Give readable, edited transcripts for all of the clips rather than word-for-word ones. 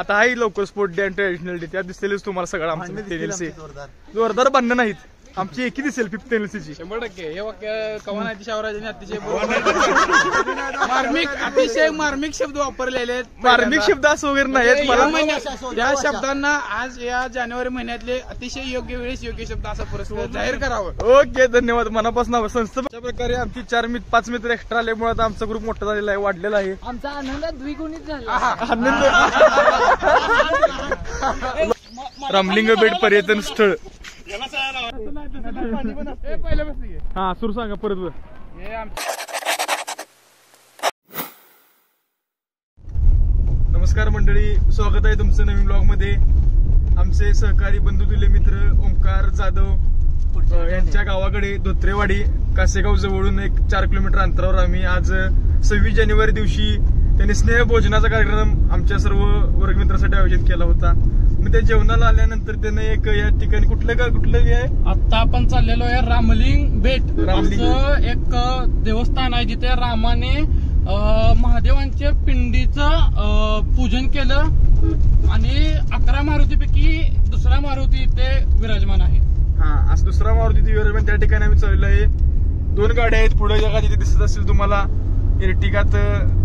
आता हाही लवकर स्पोर्ट डे आणि ट्रॅडिशनल डे त्यात दिसेलच तुम्हाला सगळं आमचं टेनिल्सी जोरदार भांडणं नाहीत आमची एकी दिसेल 5th टेनिल्सीची 100%. हे वाक्य कवानाची शावराजांनी अतिशय अतिशय मार्मिक शब्द वापरलेले आहेत. मार्मिक शब्द असं वगैरे नाही मला त्या शब्दांना आज या जानेवारी महिन्यातले अतिशय योग्य वेळेस योग्य शब्द असा पुरस्कार जाहीर करावं. ओके धन्यवाद मनापासून. संस्था अशा प्रकारे आमची 5 मित्र एक्स्ट्रा आल्यामुळे आता आमचा ग्रुप मोठा झालेला आहे वाढलेला आहे. आमचा आनंद द्विगुणित झाला. आनंद रामलिंग बेट पर्यटन स्थळ हा सुरू सांगा परत. नमस्कार मंडळी, स्वागत आहे तुमचं नवीन ब्लॉग मध्ये. आमचे सहकारी बंधुतुल्य मित्र ओंकार जाधव यांच्या गावाकडे धोत्रेवाडी कासेगाव जवळून एक 4 किलोमीटर अंतरावर आम्ही आज 26 जानेवारी दिवशी त्यांनी स्नेह भोजनाचा कार्यक्रम आमच्या सर्व वर्गमित्रांसाठी आयोजित केला होता. मग त्या जेवणाला आल्यानंतर त्याने एक या ठिकाणी कुठलं आहे आता आपण चाललेलो आहे रामलिंग बेट. असं एक देवस्थान आहे जिथे रामाने महादेवांच्या पिंडीचं पूजन केलं आणि 11 मारुतीपैकी दुसरा मारुती इथे विराजमान आहे. हा असं दुसरा मारुती विराजमान त्या ठिकाणी आम्ही चाललेलो आहे. 2 गाड्या आहेत पुढे जगा तिथे दिसत असेल तुम्हाला. इर्टिगात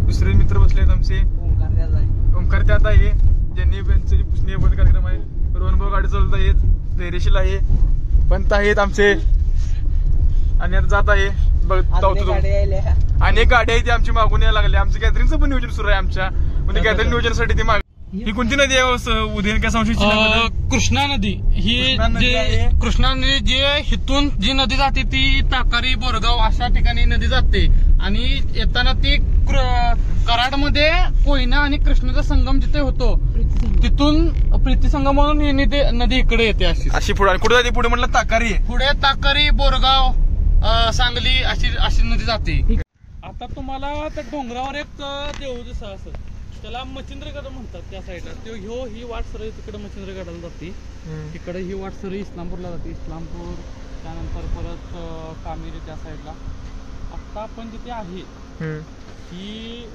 दुसरे मित्र बसले आहेत आमचे. ओंकार त्यात आहे ज्यांनी स्नेहबोध कार्यक्रम आहे. रोहनभाऊ गाडी चालवत आहेत. धैर्यशील आहे. पंत आहेत आमचे आणि आता जात आहे अनेक गाड्या आहेत आमची मागून यायला लागल्या. आमचं गॅदरिंगचं पण नियोजन सुरू आहे आमच्या म्हणजे गॅदरिंग नियोजनासाठी ती माग. ही कोणती नदी आहे उदयन काय संशय? कृष्णा नदी. ही कृष्णा नदी जी हिथून जी नदी जाते ती ताकारी बोरगाव अशा ठिकाणी नदी जाते आणि येताना ती कराडमध्ये कोयना आणि कृष्णाचा संगम जिथे होतो तिथून प्रीती संगम म्हणून ही नदी इकडे येते. अशी पुढे कुठे जाते? पुढे म्हटलं ताकारी. पुढे ताकारी बोरगाव सांगली अशी नदी जाते. आता तुम्हाला त्या डोंगरावर एक देव दिसा असं त्याला मच्छिंद्रगड म्हणतात. त्या साईडला ही वाट सरळ तिकडे मच्छिंद्रगडाला जाते. तिकडे ही वाट सरळ इस्लामपूरला जाते. इस्लामपूर त्यानंतर परत कामेरी त्या साईडला. आता आपण जिथे आहे ही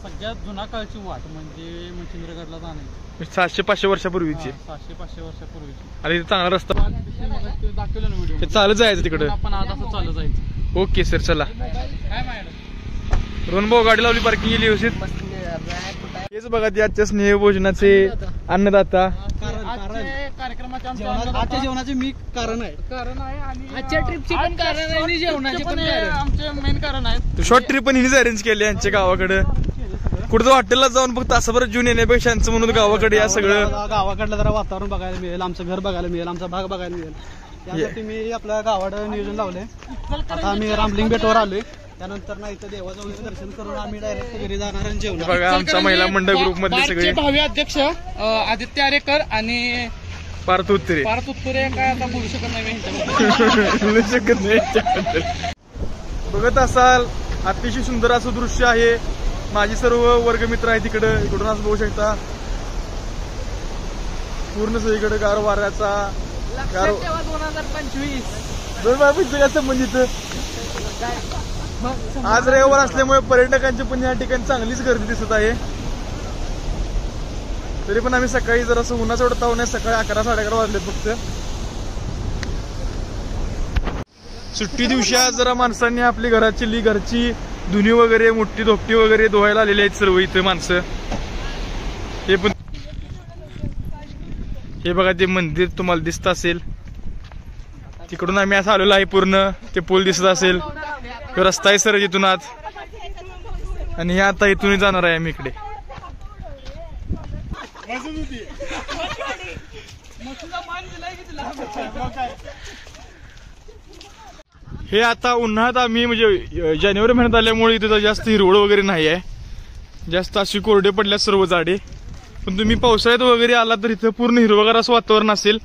सगळ्यात जुना काळची वाट म्हणजे मच्छिंद्रगडला जाण्याची 700-500 वर्षापूर्वीची. 700-500 वर्षापूर्वीची. आणि चांगला रस्ता दाखवलं ना व्हिडिओ. चालत जायचं तिकडे. आपण आज असं चालत जायचं. ओके सर चला. काय मॅडम रोहनभाऊ गाडी लावली पार्किंग केली व्यवस्थित. हेच बघा ते आजच्या स्नेह भोजनाचे अन्नदाता. कार्यक्रमाच्या जेवणाचे मी कारण आहे आणि आजच्या ट्रिपची पण कारण आहे आणि जेवणाचे पण आमचे मेन कारण आहे. शॉर्ट ट्रिप पण हिनेच अरेंज केली यांच्या गावाकडे. कुठं हॉटेलला जाऊन फक्त असं बरं जून येण्यापेक्षा यांचं म्हणून गावाकडे या सगळं गावाकडलं जरा वातावरण बघायला मिळेल. आमचं घर बघायला मिळेल. आमचा भाग बघायला मिळेल. त्यासाठी मी आपल्या गावाकडे नियोजन लावलंय. आता आम्ही रामलिंग बेटवर आलोय. त्यानंतर ना इथं देवाचं वगैरे दर्शन करून आम्ही डायरेक्ट घरी जाणार आणि जेवण. बघा आमचा महिला मंडळ ग्रुप मधले सगळे भावी अध्यक्ष आदित्य आरेकर आणि पार्थ उत्तरे काय आता बोलू शकत नाही. बघत असाल अतिशय सुंदर असं दृश्य आहे. माझी सर्व वर्गमित्र आहे तिकडं. इकडून असं बघू शकता पूर्ण सगळीकडे गार वाऱ्याचा 2025 संबंधित. आज रविवार असल्यामुळे पर्यटकांची पण या ठिकाणी चांगलीच गर्दी दिसत आहे. तरी पण आम्ही सकाळी जर असं उन्हाचं एवढं ताव नाही. सकाळी 11-11:30 वाजले फक्त. सुट्टी दिवशी आज जरा माणसांनी आपली घरची धुनी वगैरे मोठी धोपटी वगैरे धुवायला आलेली आहेत सर्व इथे माणसं. हे पण हे बघा ते मंदिर तुम्हाला दिसत असेल. तिकडून आम्ही असं आलेलो आहे. पूर्ण ते पूल दिसत असेल. रस्ता आहे सर इथून आत आणि हे आता इथून जाणार आहे आम्ही इकडे. हे आता उन्हाळ्यात आम्ही म्हणजे जानेवारी महिन्यात आल्यामुळे इथे जास्त हिरवळ वगैरे नाही आहे. जास्त अशी कोरडे पडल्या सर्व झाडे. पण तुम्ही पावसाळ्यात वगैरे आला तर इथं पूर्ण हिरवगार असं वातावरण असेल.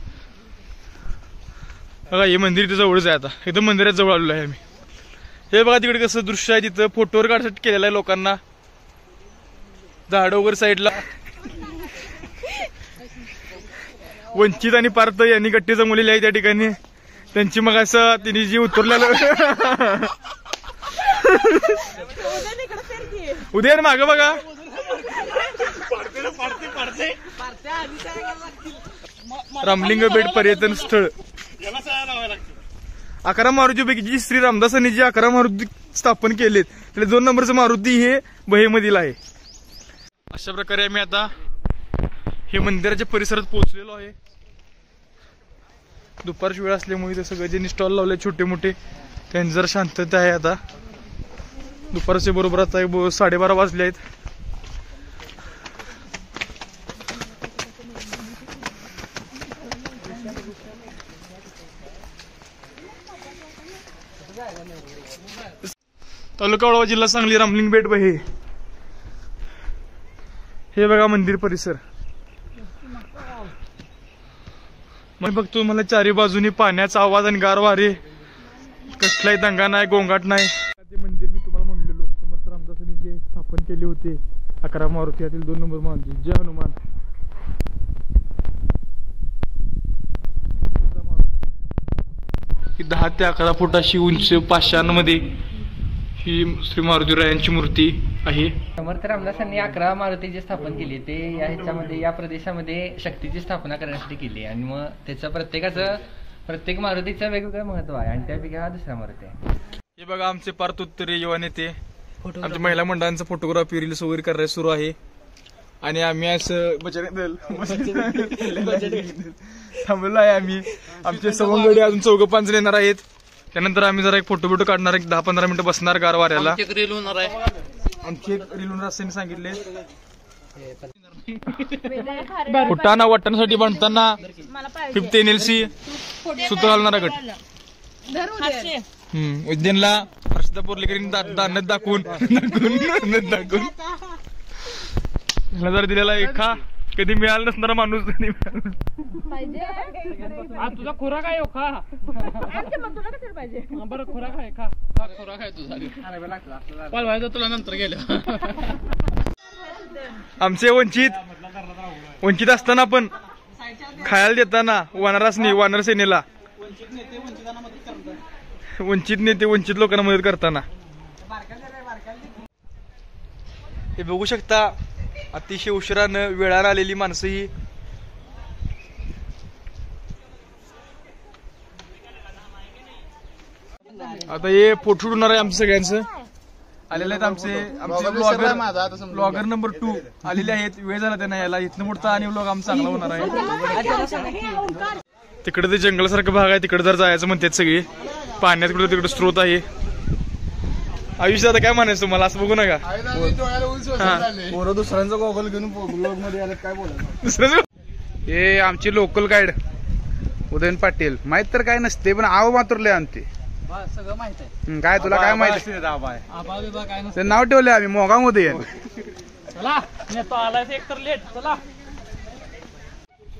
बघा हे मंदिर इथं जवळच आहे. आता इथं मंदिरात जवळ आलेलो आहे आम्ही. हे बघा तिकडे कसं दृश्य आहे. तिथं फोटोवर काढण्यासाठी केलेलं आहे लोकांना. झाड वगैरे साईडला. वंचित आणि पार्थ यांनी गट्टी जमवलेली आहे त्या ठिकाणी. त्यांची मग असं तिने जी उतरलेलं उद्या मागं बघा रामलिंग बेट पर्यटन स्थळ 11 मारुतीपैकी जी श्री रामदासांनी जी 11 मारुती स्थापन केलेत त्याला 2 नंबरचं मारुती हे बहेमधील आहे. अशा प्रकारे आम्ही आता हे मंदिराच्या परिसरात पोहोचलेलो आहे. दुपारची वेळ असल्यामुळे ते सगळे ज्यांनी स्टॉल लावले छोटे मोठे त्यांची जरा शांतता आहे. आता दुपारचे बरोबर आता 12:30 वाजले आहेत. तालुका वाळवा जिल्हा सांगली रामलिंग बेट बहे. हे बघा मंदिर परिसर. मग बघतो मला चारी बाजूनी पाण्याचा आवाज आणि गार वारे, कसलाही दंगा नाही गोंगाट नाही. ते मंदिर मी तुम्हाला म्हणलेलो समर्थ रामदासांनी जे स्थापन केले होते 11 मारुती यातील 2 नंबर मारुती जय हनुमान. ही 10 ते 11 फूट अशी उंच पाषाणमध्ये ही श्री मारुतीरायांची मूर्ती आहे. समर्थ रामदासांनी 11 मारुती जे स्थापन केली ते ह्याच्यामध्ये या प्रदेशामध्ये शक्तीची स्थापना करण्यासाठी केली आणि मग त्याचं प्रत्येक मारुतीचं वेगवेगळं महत्व आहे आणि त्यापैकी हा दुसरा मारुती आहे. हे बघा आमचे पार्थ उत्तरे युवा नेते आमच्या महिला मंडळांचा फोटोग्राफी रील्स वगैरे करायला सुरू आहे आणि आम्ही असं बचत दल थांबलो आहे. आम्ही आमचे सवंगडी अजून 4-5 येणार आहेत. त्यानंतर आम्ही जरा एक फोटो काढणार, एक 10-15 मिनिटं बसणार गार वाऱ्याला. आमची एक रील होणार आहे. आमची एक रील होणार असं सांगितले. फुटाणा वाटण्यासाठी बांधताना 50 NLC सूत्र घालणारा गट. उज्जैनला हर्षदा पोर्लेकरींनी दानत दाखवून जर दिलेला एका कधी मिळाला नसणारा माणूस तुझा खुराक आहे खा बरं खुराक आहे खा खुराक आहे तुझा तुला नंतर गेलं. आमचे वंचित असताना पण खायला देताना वानर सेनेला वंचित नेते वंचित लोकांना मदत करताना हे बघू शकता. अतिशय उशिरानं वेळानं आलेली माणसं ही आता हे फोटो उडणार आहे आमच्या सगळ्यांचं. आलेले आहेत आमचे ब्लॉगर नंबर 2 आलेले आहेत. वेळ झाला त्यांना यायला. इथनं पुढचा आणि ब्लॉग आमचा चांगला होणार आहे. तिकडे ते जंगलासारखं भाग आहे तिकडे जर जायचं म्हणतात सगळे. पाण्यात कुठे तिकडे स्रोत आहे. आयुष्य आता काय म्हणायचं तुम्हाला असं बघू नका. दुसऱ्यांचा गॉगल घेऊन ब्लॉग मध्ये आलं काय बोलायचं. हे आमचे लोकल गाईड उदयन पाटील माहित तर काय नसते पण आव मात्रले आणते सगळं माहित आहे. काय तुला काय माहिती ते नाव ठेवले आम्ही मोगामध्ये. चला नेतो आलाय एक तर लेट. चला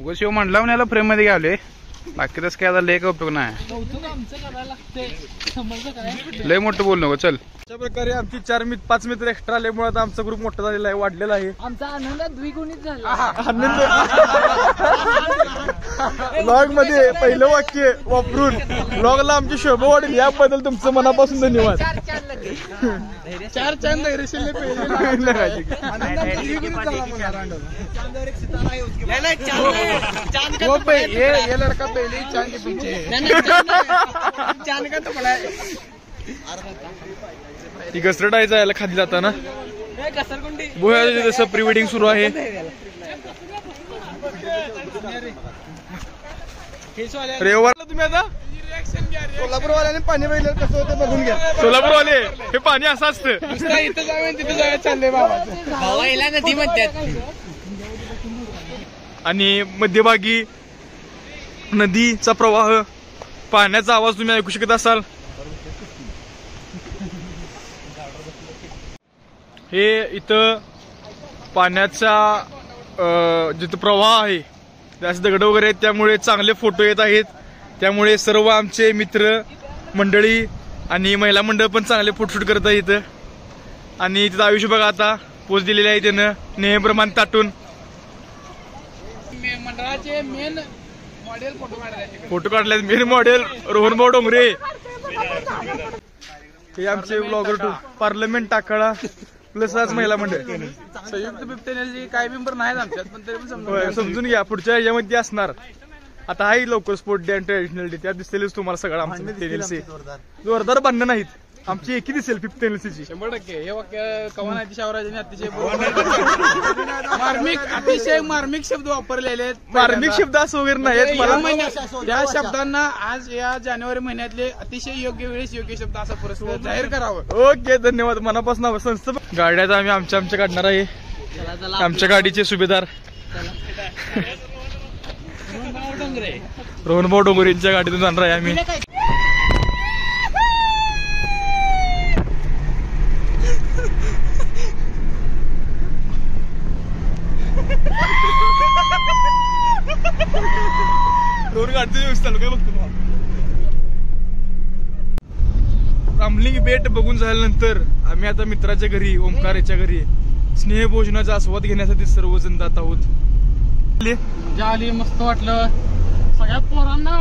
उगा शिव म्हणला म्हणून याला फ्रेम मध्ये घ्यावले. बाकी तसं काय आता लय काय उपयोग नाही. लय मोठं बोल नको चल. अशा प्रकारे आमची 4-5 मित्र एक्स्ट्रा आल्यामुळे आता आमचा ग्रुप मोठा झालेला आहे वाढलेला आहे. आमचा आनंद द्विगुणित झाला. आनंद ब्लॉग मध्ये पहिलं वाक्य वापरून ब्लॉगला आमची शोभा वाढेल याबद्दल तुमचं मनापासून धन्यवाद. 4 धैर्यशील ये लड़का पहले ही चांद के पीछे चांद का तो बड़ा ती घसरटायचं यायला खाली जाताना बोह्या जसं प्री वेडिंग सुरू आहे. रेवारला तुम्ही आता सोलापूरवाल्याने पाणी पाहिलं कसं होतं बघून घ्या. सोलापूरवाले हे पाणी असं असतं. इथं जाऊन तिथं जायला चाललंय बाबा. भावायला नदी म्हणतात. आणि मध्यभागी नदीचा प्रवाह पाण्याचा आवाज तुम्ही ऐकू शकत असाल. हे इथं पाण्याचा जिथं प्रवाह आहे जास्त दगड वगैरे आहेत त्यामुळे चांगले फोटो येत आहेत. त्यामुळे सर्व आमचे मित्र मंडळी आणि महिला मंडळ पण चांगले फोटोशूट करत आहेत इथं. आणि तिथं आयुष्य बघा आता पोच दिलेले आहे त्यानं नेहमीप्रमाणे ताटून मंडळाचे मेन मॉडेल फोटो काढले. मेन मॉडेल रोहनभाऊ डोंगरे. हे आमचे ब्लॉगर 2 पार्लमेंट टाकाळा प्लस आज महिला मंडळ. संयुक्त बिबटेनची काही मेंबर नाहीत आमच्यात, पण तरी पण होय, समजून घ्या पुढच्या ह्याच्यामध्ये असणार. आता हाही लवकर स्पोर्ट डे आणि ट्रॅडिशनल डे त्यात दिसेलच तुम्हाला सगळं आमचं टेनिल्सी. जोरदार बांधणं नाहीत आमची एकी दिसेल 5th टेनिल्सीची. 100%. हे वाक्य कवानाची शावराजांनी अतिशय अतिशय मार्मिक शब्द वापरलेले आहेत. मार्मिक शब्द असं वगैरे नाही मला. त्या शब्दांना आज या जानेवारी महिन्यातले अतिशय योग्य वेळेस योग्य शब्द असा पुरस्कार जाहीर करावं. ओके, धन्यवाद मनापासून. संस्था गाड्यात आम्ही आमच्या काढणार आहे. आमच्या गाडीचे सुभेदार रोहनभाऊ डोंगरेंच्या गाडीतून जाणार आहे आम्ही. रामलिंग बेट बघून झाल्यानंतर आम्ही आता मित्राच्या घरी, ओंकारेच्या घरी स्नेहभोजनाचा आस्वाद घेण्यासाठी सर्वजण जात आहोत. मजा आली, मस्त वाटलं. सगळ्या पोरांना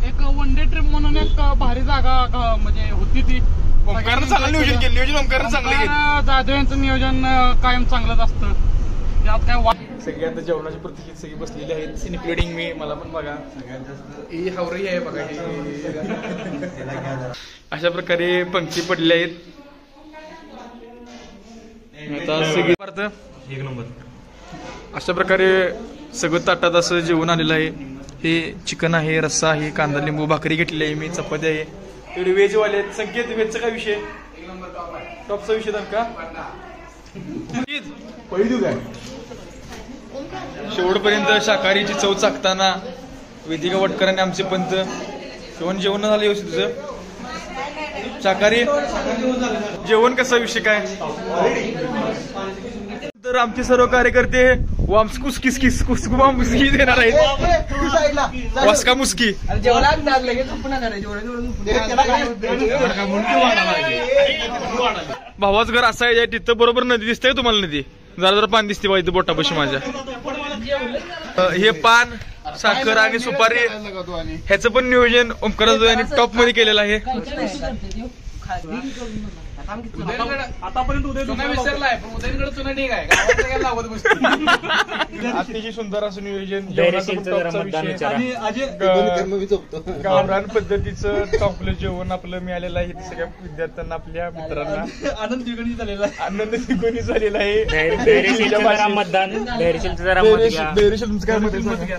एक वन डे ट्रिप म्हणून एक भारी जागा म्हणजे होती ती. ओंकारनं चांगलं नियोजन केलं. नियोजन ओंकारनं चांगलं केलं. जाधव यांचं नियोजन कायम चांगलंच असतं. त्यात काय सगळे आता जेवणाची प्रतीक्षेत सगळी बसलेली आहेत, इन्क्लुडिंग मी. मला पण बघा ही हावरी आहे बघा. अशा प्रकारे पंक्ती पडल्या आहेत. आता सगळी एक नंबर अशा प्रकारे सगळं ताटात असं जेवण आलेलं आहे. हे चिकन आहे, रस्सा आहे, कांदा लिंबू, भाकरी घेतली आहे मी, चपाती आहे. तेवढे व्हेज वाले आहेत. संकेत व्हेजचा काय विषय? टॉपचा विषय का पहिली काय शेवटपर्यंत शाकाहारीची चव चाकताना वेदिका वटकरांनी आमचे पंत जेवण झालं व्यवस्थित तुझं? शाकाहारी जेवण कसा विषय काय? तर आमचे सर्व कार्यकर्ते वामस्कुस मुस्की देणार आहेत. वास्का मुस्की भावाच घर असं आहे तिथं बरोबर नदी दिसते तुम्हाला. नदी जरा पाणी दिसते बा इथं बोटापाशी माझ्या. हे पान, साखर आणि सुपारी ह्याचं पण नियोजन ओंकार यांनी टॉप मध्ये केलेलं आहे. आतापर्यंत विसरलाय पण उदयनकडे चुना ठीक आहे. गावात काय लावत बसतो. अतिशय सुंदर असं नियोजन. गावरान पद्धतीचं टॉपलं जेवण आपलं मिळालेलं आहे. सगळ्या विद्यार्थ्यांना, आपल्या मित्रांना आनंद द्विगुणी झालेला आहे. बेहरीशल तुमचं काय मत आहे?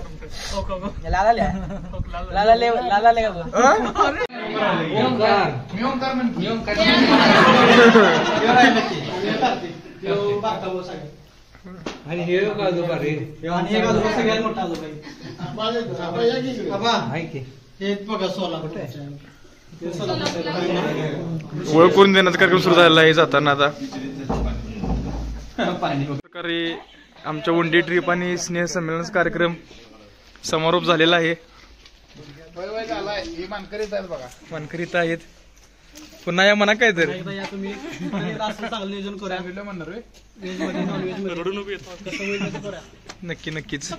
आणि हे ओळख करून देण्याचा कार्यक्रम सुरू झालेला आहे जाताना. आता प्रकारे आमच्या वन डे ट्रिप आणि स्नेह संमेलन कार्यक्रम समारोप झालेला आहे. मानकरीत आहेत. पुन्हा या म्हणा काय तर चांगलं नियोजन करूया. नक्कीच.